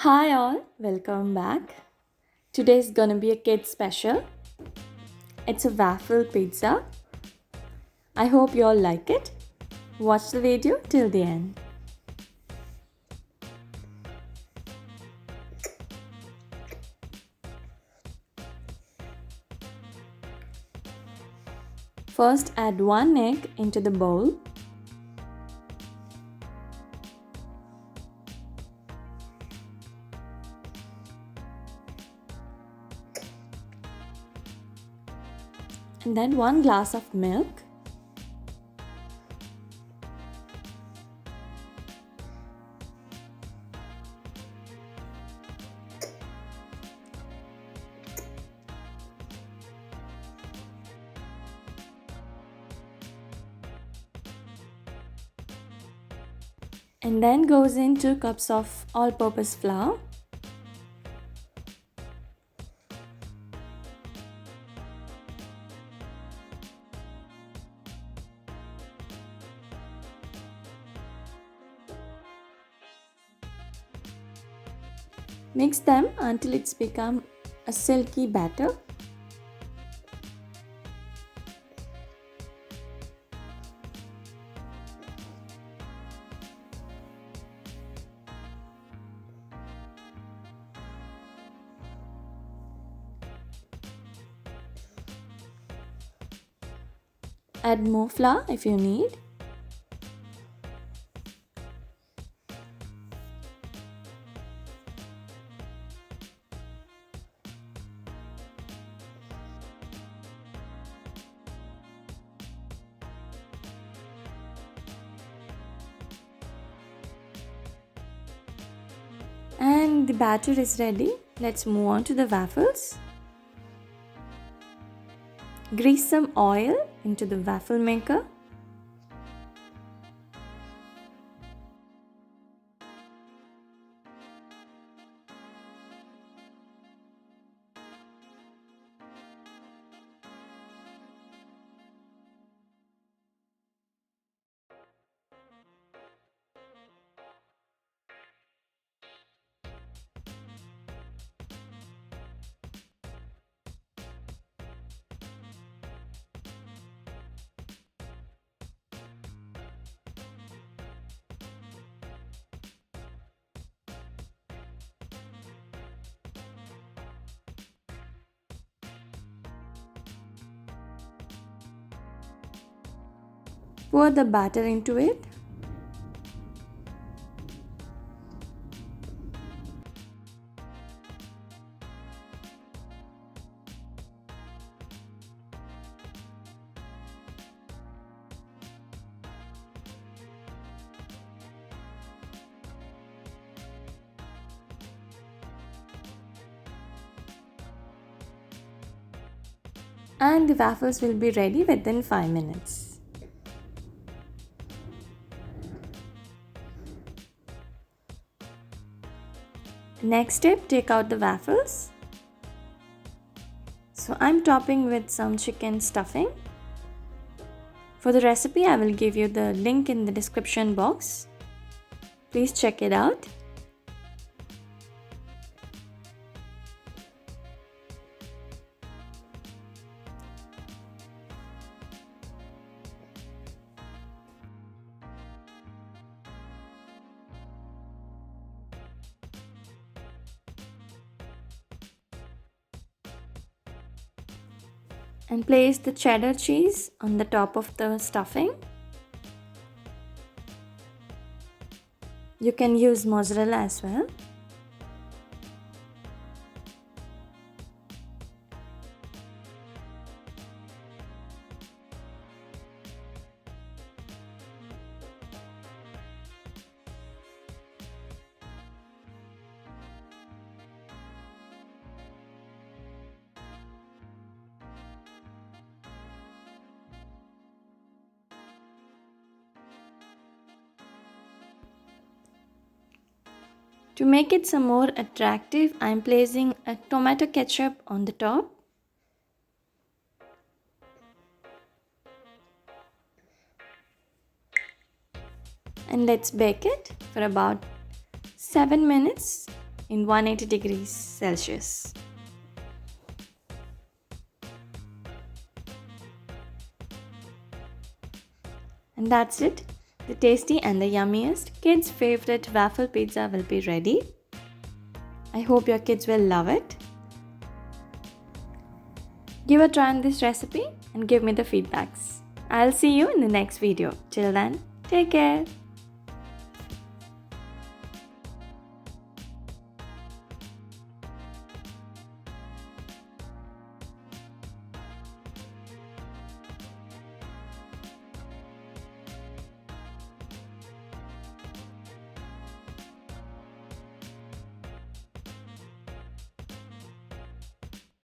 Hi all, welcome back. Today's gonna be a kid special. It's a waffle pizza. I hope you all like it. Watch the video till the end. First add one egg into the bowl. And then one glass of milk. And then goes in 2 cups of all-purpose flour. Mix them until it's become a silky batter. Add more flour if you need. And the batter is ready. Let's move on to the waffles. Grease some oil into the waffle maker. Pour the batter into it. And the waffles will be ready within 5 minutes. Next step, take out the waffles. So I'm topping with some chicken stuffing. For the recipe, I will give you the link in the description box. Please check it out. And place the cheddar cheese on the top of the stuffing. You can use mozzarella as well. To make it some more attractive, I am placing a tomato ketchup on the top. And let's bake it for about 7 minutes in 180 degrees Celsius. And that's it. The tasty and the yummiest kids' favorite waffle pizza will be ready. I hope your kids will love it. Give a try on this recipe and give me the feedbacks. I'll see you in the next video. Till then, take care.